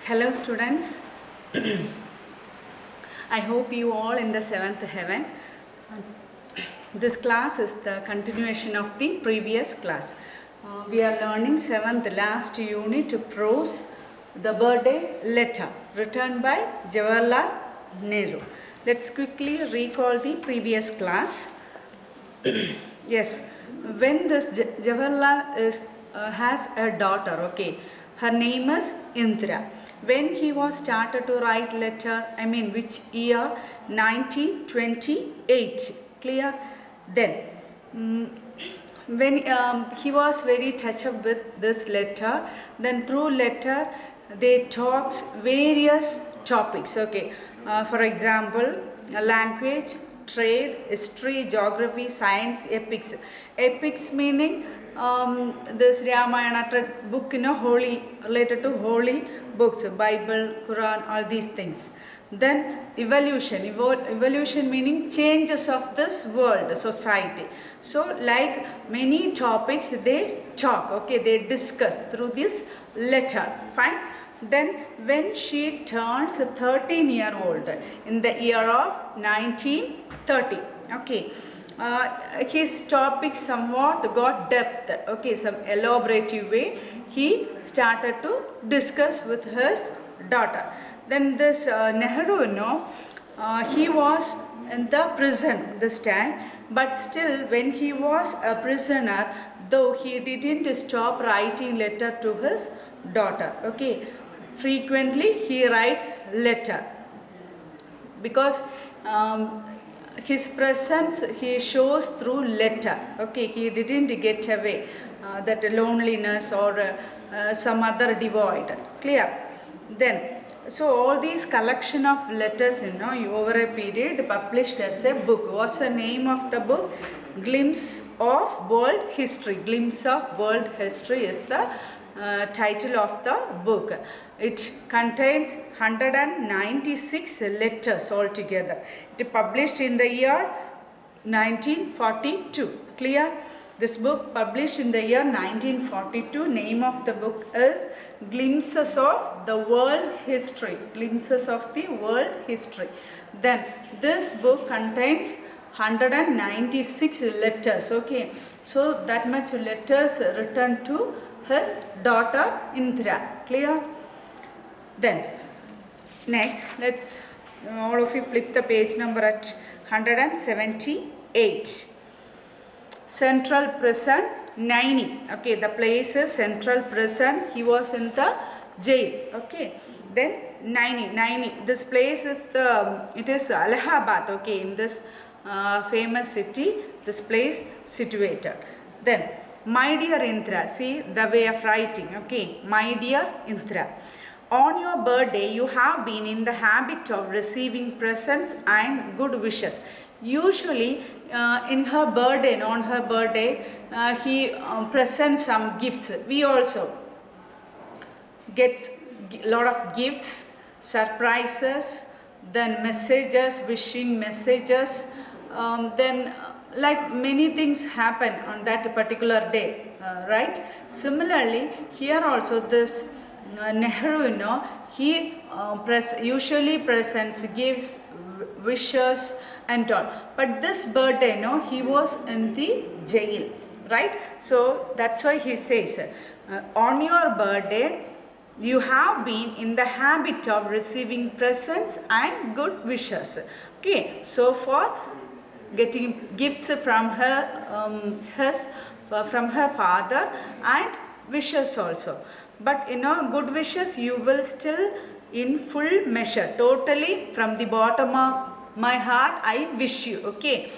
Hello students, I hope you all in the 7th heaven. This class is the continuation of the previous class. We are learning 7th last unit prose, the birthday letter written by Jawaharlal Nehru. Let's quickly recall the previous class. Yes, when this Jawaharlal has a daughter, okay, her name is Indira. When he was started to write letter, which year? 1928. Clear? Then, when he was very touched up with this letter, then through letter they talks various topics. Okay, for example, language, trade, history, geography, science, epics. Epics meaning this Ramayana book, holy, related to holy books, Bible, Quran, all these things. Then evolution, evolution meaning changes of this world, society. So like many topics they talk, okay, they discuss through this letter, fine. Then when she turns 13-year-old in the year of 1930, okay, his topic somewhat got depth, okay, some elaborative way he started to discuss with his daughter. Then this Nehru, he was in the prison this time, but still when he was a prisoner, though he didn't stop writing letter to his daughter, okay. Frequently he writes letter because his presence he shows through letter, okay. He didn't get away that loneliness or some other devoid, clear. Then so all these collection of letters, over a period published as a book. What's the name of the book? Glimpse of World History. Glimpse of World History is the title of the book. It contains 196 letters altogether. It is published in the year 1942. Clear? This book published in the year 1942. Name of the book is Glimpses of the World History. Glimpses of the World History. Then this book contains 196 letters. Okay. So that much letters written to his daughter Indira. Clear? Then next, let's all of you flip the page number at 178. Central Prison, Naini. Okay, the place is Central Prison. He was in the jail. Okay. Then Naini. This place is it is Allahabad. Okay, in this famous city, this place situated. Then, my dear Indira. See the way of writing. Okay, my dear Indira. On your birthday, you have been in the habit of receiving presents and good wishes. Usually, in her birthday, on her birthday, he presents some gifts. We also get a lot of gifts, surprises, then messages, wishing messages. Then, like many things happen on that particular day, right? Similarly, here also this Nehru, he usually presents, gives wishes and all. But this birthday, he was in the jail, right? So that's why he says, on your birthday, you have been in the habit of receiving presents and good wishes. Okay, so for getting gifts from her, from her father and wishes also. But good wishes you will still in full measure, totally from the bottom of my heart I wish you, okay.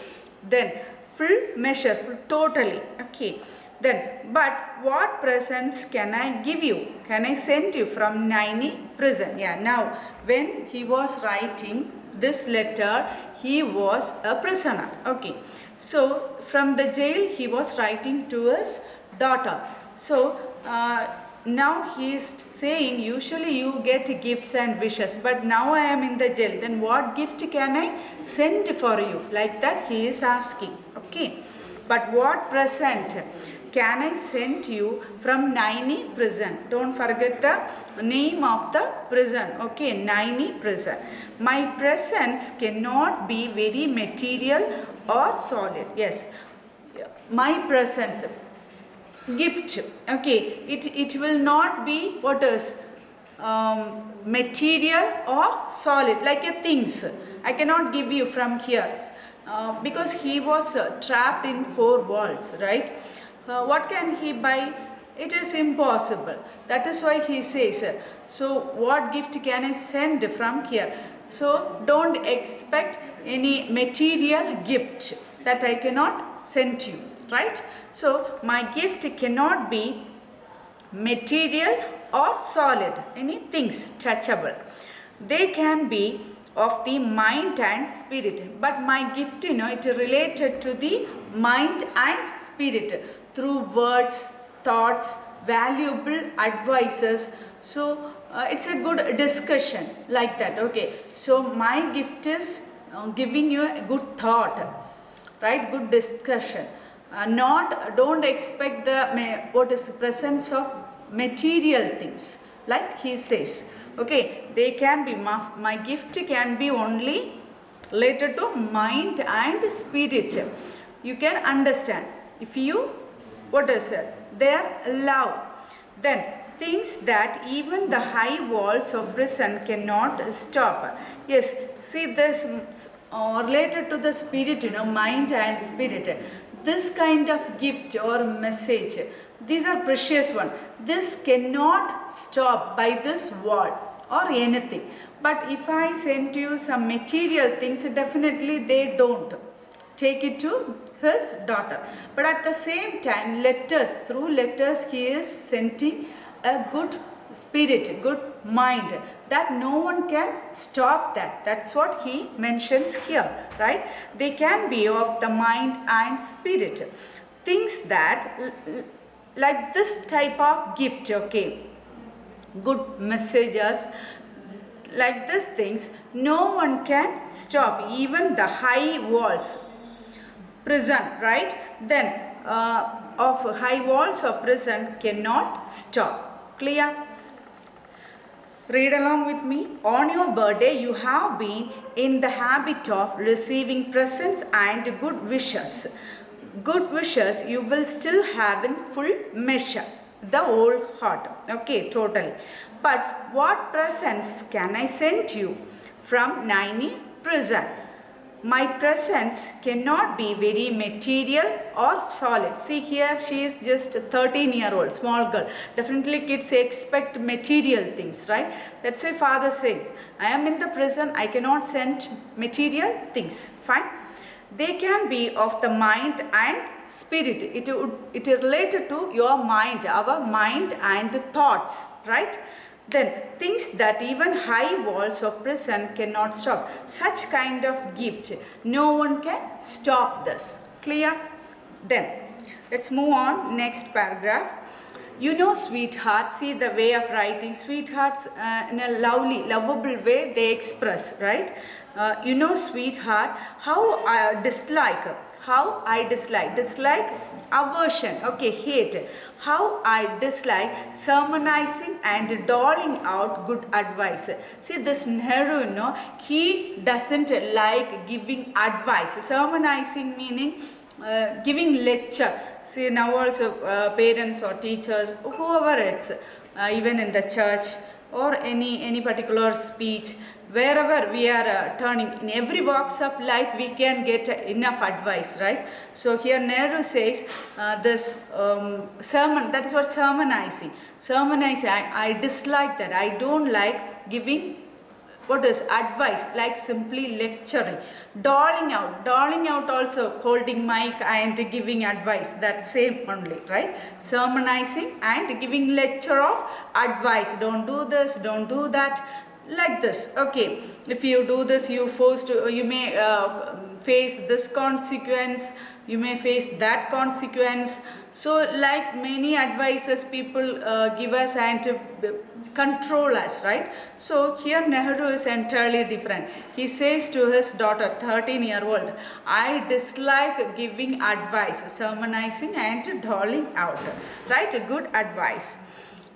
Then full measure, totally, okay. Then, but what presents can I give you? Can I send you from Naini prison? Yeah, now when he was writing this letter, he was a prisoner, okay. So from the jail he was writing to his daughter. So now he is saying, usually you get gifts and wishes, but now I am in the jail, then what gift can I send for you? Like that he is asking, okay. But what present? can I send you from Naini prison? Don't forget the name of the prison. Okay, Naini prison. My presence cannot be very material or solid. Yes, my presence, gift. Okay, it will not be what is material or solid like a things. I cannot give you from here because he was trapped in four walls, right? What can he buy? It is impossible. That is why he says, so what gift can I send from here? So don't expect any material gift that I cannot send you, right? So my gift cannot be material or solid, any things touchable. They can be of the mind and spirit, but my gift, it related to the mind and spirit through words, thoughts, valuable advices. So it's a good discussion like that. Okay, so my gift is giving you a good thought, right? Good discussion. Not don't expect the what is the presence of material things, like he says. Okay, they can be my gift can be only related to mind and spirit. You can understand if you what is it? Their love. Then things that even the high walls of prison cannot stop. Yes, see this related to the spirit, mind and spirit. This kind of gift or message, these are precious one. This cannot stop by this wall or anything. But if I send you some material things, definitely they don't take it to his daughter. But at the same time, letters, through letters he is sending a good spirit, good mind, that no one can stop that. That's what he mentions here, right? They can be of the mind and spirit. Things that like this type of gift, okay, good messages, like these things, no one can stop, even the high walls prison, right? Then of high walls of prison cannot stop. Clear? Read along with me. On your birthday, you have been in the habit of receiving presents and good wishes. Good wishes you will still have in full measure, the whole heart. Okay, totally. But what presents can I send you from Naini prison? My presence cannot be very material or solid. See here, she is just 13-year-old, small girl. Definitely kids expect material things, right? That's why father says, I am in the prison, I cannot send material things. Fine. They can be of the mind and spirit. It is related to your mind, our mind and thoughts, right? Then things that even high walls of prison cannot stop. Such kind of gift, no one can stop this. Clear? Then let's move on. Next paragraph. You know, sweetheart, see the way of writing. Sweethearts in a lovely, lovable way they express, right? You know, sweetheart, how I dislike, aversion, okay, hate. How I dislike sermonizing and doling out good advice. See this Nehru, he doesn't like giving advice. Sermonizing meaning giving lecture. See now also parents or teachers, whoever it's, even in the church or any particular speech, wherever we are turning, in every walks of life we can get enough advice, right? So here Nehru says this sermon, that is what sermonizing. Sermonizing, I dislike that. I don't like giving what is advice, like simply lecturing. Doling out also holding mic and giving advice, that same only, right? Sermonizing and giving lecture of advice. Don't do this, don't do that, like this. Okay, if you do this, you may face this consequence, you may face that consequence. So like many advices people give us, and control us, right? So here Nehru is entirely different. He says to his daughter, 13-year-old, I dislike giving advice, sermonizing and doling out, right? Good advice.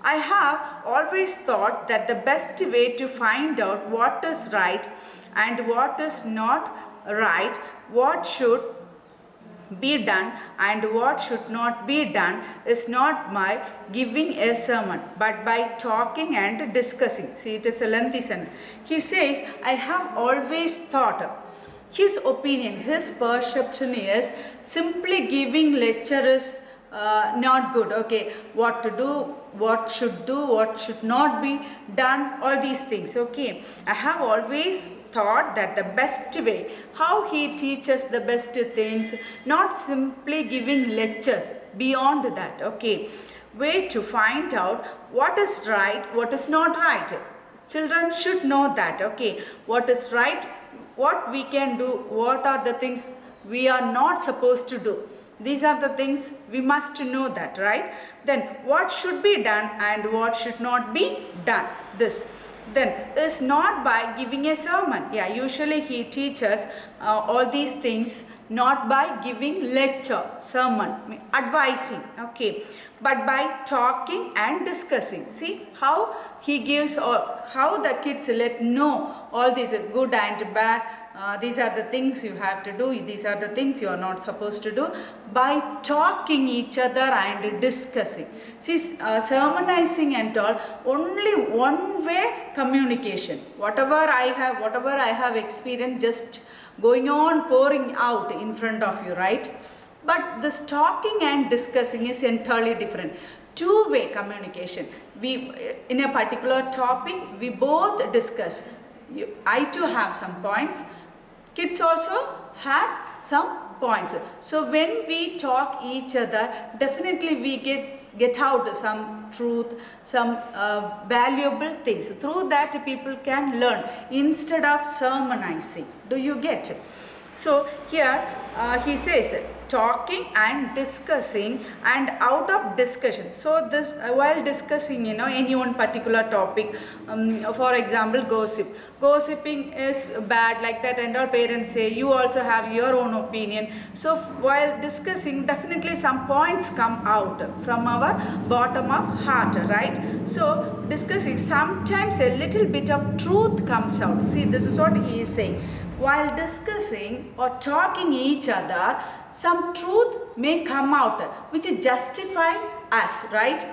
I have always thought that the best way to find out what is right and what is not right, what should be done and what should not be done, is not by giving a sermon but by talking and discussing. See, it is a lengthy sentence. He says, I have always thought. His opinion, his perception is simply giving lecture is not good. Okay, what to do, what should do, what should not be done, all these things. Okay, I have always thought that the best way, how he teaches the best things, not simply giving lectures, beyond that. Okay, way to find out what is right, what is not right. Children should know that. Okay, what is right, what we can do, what are the things we are not supposed to do. These are the things we must know that, right? Then what should be done and what should not be done. This then is not by giving a sermon. Yeah, usually he teaches all these things not by giving lecture, sermon, advising. Okay, but by talking and discussing. See how he gives, or how the kids let know all these good and bad. These are the things you have to do, these are the things you are not supposed to do, by talking each other and discussing. See, sermonizing and all, only one way communication. Whatever I have experienced, just going on pouring out in front of you, right? But this talking and discussing is entirely different. Two-way communication. We, in a particular topic, we both discuss. I too have some points. Kids also has some points. So when we talk each other, definitely we get out some truth, some valuable things. Through that people can learn instead of sermonizing. Do you get it? So here he says talking and discussing and out of discussion. So this while discussing any one particular topic, for example gossiping is bad like that, and our parents say you also have your own opinion. So while discussing, definitely some points come out from our bottom of heart, right? So discussing, sometimes a little bit of truth comes out. See, this is what he is saying. While discussing or talking each other, some truth may come out which justify us, right?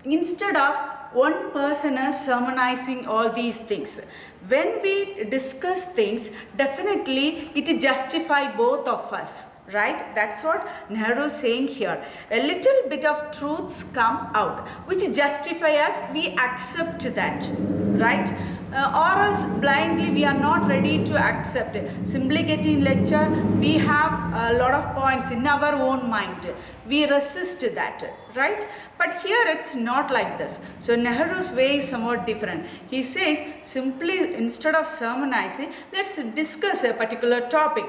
Instead of one person is sermonizing all these things. When we discuss things, definitely it justify both of us, right? That's what Nehru is saying here. A little bit of truths come out which justify us, we accept that, right? Or else blindly we are not ready to accept it. Simply getting lecture, we have a lot of points in our own mind, we resist that, right? But here it's not like this. So Nehru's way is somewhat different. He says simply, instead of sermonizing, let's discuss a particular topic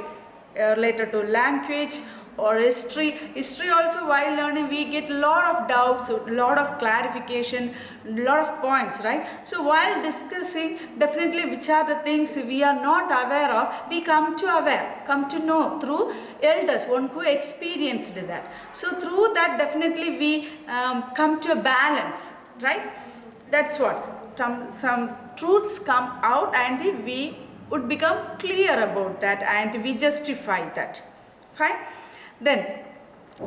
related to language or history. History also, while learning, we get a lot of doubts, a lot of clarification, a lot of points, right? So while discussing, definitely which are the things we are not aware of, we come to know through elders, one who experienced that. So through that, definitely we come to a balance, right? That's what some truths come out, and we would become clear about that, and we justify that. Fine. Then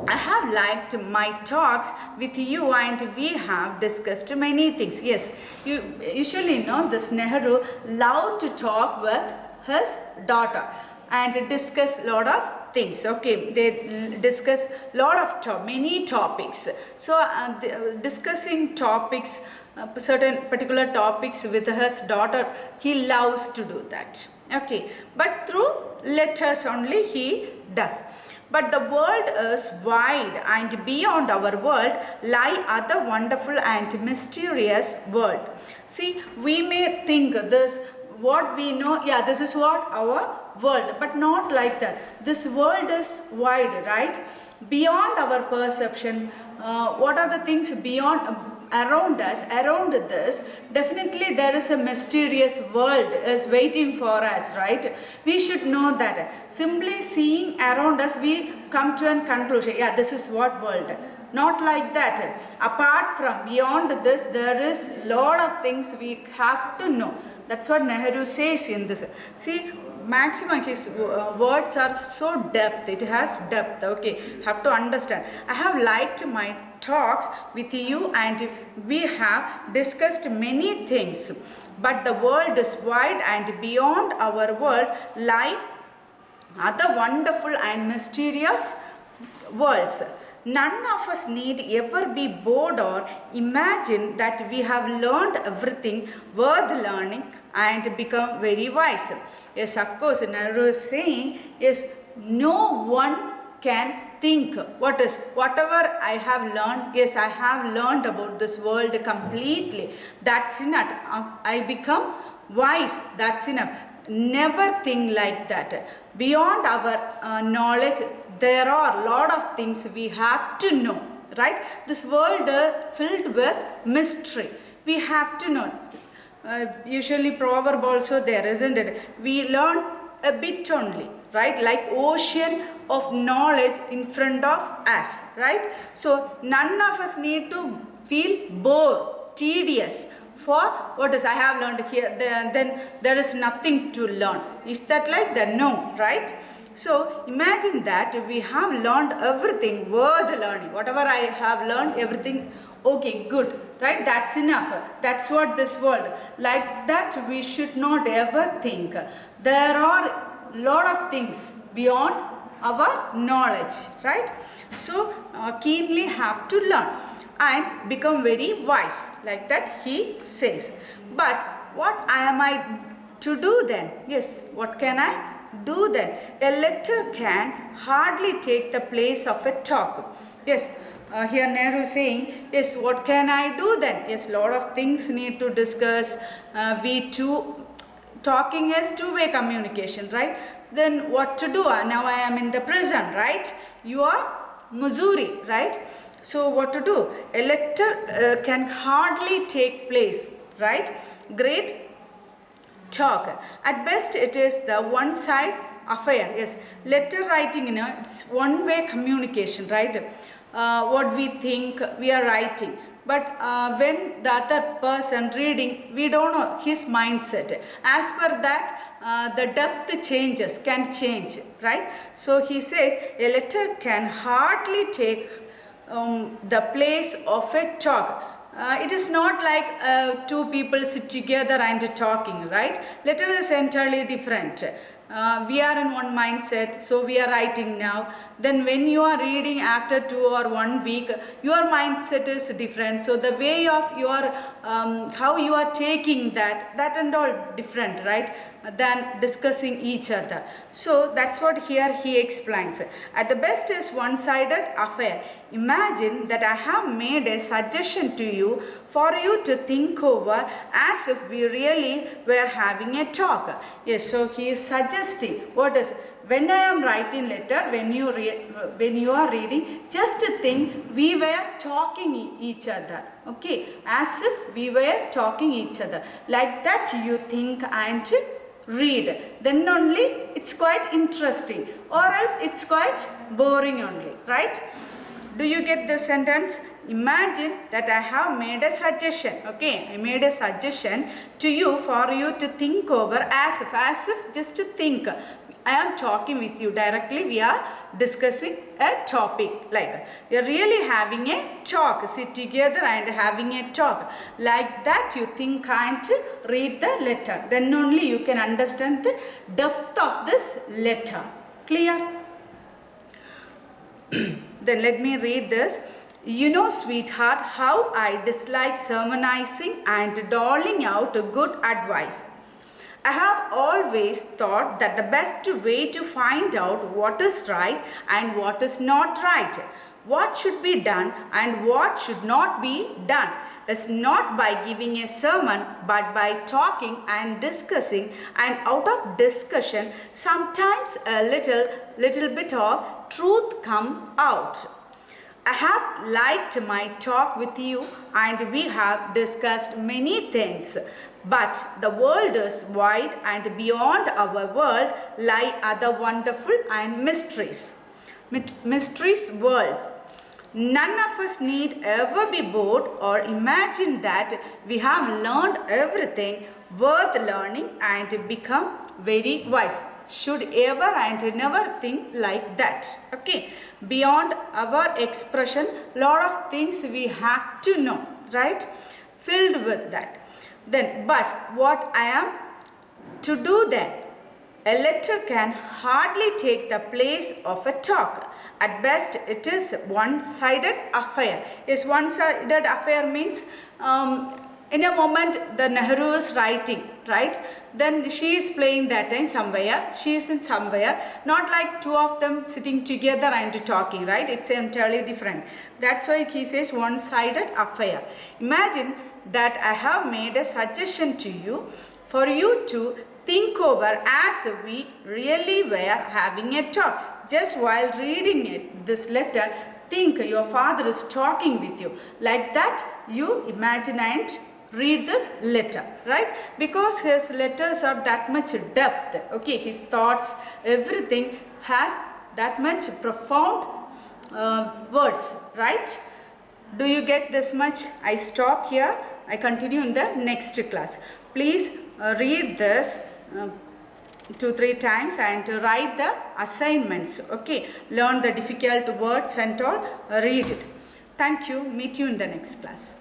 I have liked my talks with you, and we have discussed many things. Yes, you usually know this Nehru loved to talk with his daughter and discuss a lot of things. Okay, they discuss lot of many topics. So discussing topics, certain particular topics with his daughter, he loves to do that. Okay, but through letters only he does. But the world is wide, and beyond our world lie other wonderful and mysterious world. See, we may think this, what we know, yeah, this is what our world, but not like that. This world is wide, right? Beyond our perception, what are the things beyond, around us, around this, definitely there is a mysterious world is waiting for us, right? We should know that. Simply seeing around us, we come to a conclusion, yeah, this is what world. Not like that. Apart from, beyond this, there is lot of things we have to know. That's what Nehru says in this. See, maximum his words are so depth. It has depth. Okay, have to understand. I have liked my talks with you, and we have discussed many things. But the world is wide, and beyond our world lie other wonderful and mysterious worlds. None of us need ever be bored or imagine that we have learned everything worth learning and become very wise. Yes, of course, Nehru is saying, yes, no one can think whatever I have learned, yes, I have learned about this world completely. That's enough. I become wise. That's enough. Never think like that. Beyond our knowledge, there are a lot of things we have to know, right? This world filled with mystery. We have to know. Usually proverb also there, isn't it? We learn a bit only, right? Like ocean of knowledge in front of us, right? So none of us need to feel bored, tedious. For what is I have learned here, then there is nothing to learn. Is that like that? No, right? So imagine that we have learned everything worth learning. Whatever I have learned, everything okay, good, right? That's enough. That's what this world. Like that we should not ever think. There are lot of things beyond our knowledge, right? So keenly have to learn and become very wise, like that he says. But what am I to do then? Yes, what can I do then? A letter can hardly take the place of a talk. Yes, here Nehru is saying, yes, what can I do then? Yes, lot of things need to discuss. Talking is two-way communication, right? Then what to do? Now I am in the prison, right? You are Missouri, right? So what to do? A letter can hardly take place, right? Great talk. At best it is the one side affair. Yes, letter writing, it's one way communication, right? What we think we are writing. But when the other person reading, we don't know his mindset. As per that, the depth changes, can change, right? So he says a letter can hardly take the place of a talk. It is not like two people sit together and talking, right? Letter is entirely different. We are in one mindset, so we are writing now. Then when you are reading after 2 or 1 week, your mindset is different. So the way of your, how you are taking that and all different, right? Than discussing each other. So that's what here he explains. At the best is one-sided affair. Imagine that I have made a suggestion to you for you to think over as if we really were having a talk. Yes, so he is suggesting what is, when I am writing letter, when you are reading, just think we were talking each other. Okay, as if we were talking each other. Like that you think and read. Then only it's quite interesting, or else it's quite boring only, right? Do you get the sentence? Imagine that I have made a suggestion. Okay, I made a suggestion to you for you to think over as if just to think. I am talking with you directly. We are discussing a topic. Like we are really having a talk. Sit together and having a talk. Like that you think and read the letter. Then only you can understand the depth of this letter. Clear? Then let me read this. You know, sweetheart, how I dislike sermonizing and doling out good advice. I have always thought that the best way to find out what is right and what is not right, what should be done and what should not be done, is not by giving a sermon but by talking and discussing, and out of discussion sometimes a little bit of truth comes out. I have liked my talk with you and we have discussed many things. But the world is wide and beyond our world lie other wonderful and mysteries. Mysteries worlds. None of us need ever be bored or imagine that we have learned everything worth learning and become very wise. Should ever and never think like that. Okay. Beyond our expression, lot of things we have to know, right? Filled with that. Then, but what I am to do then? A letter can hardly take the place of a talk. At best, it is one-sided affair. Yes, one-sided affair means in a moment the Nehru is writing, right? Then she is playing that time somewhere. She is in somewhere. Not like two of them sitting together and talking, right? It's entirely different. That's why he says one-sided affair. Imagine that I have made a suggestion to you for you to think over as we really were having a talk. Just while reading this letter, think your father is talking with you. Like that, you imagine and read this letter, right? Because his letters are that much depth. Okay, his thoughts, everything has that much profound words, right? Do you get this much? I stop here. I continue in the next class. Please read this 2-3 times and write the assignments. Okay, learn the difficult words and all. Read it. Thank you. Meet you in the next class.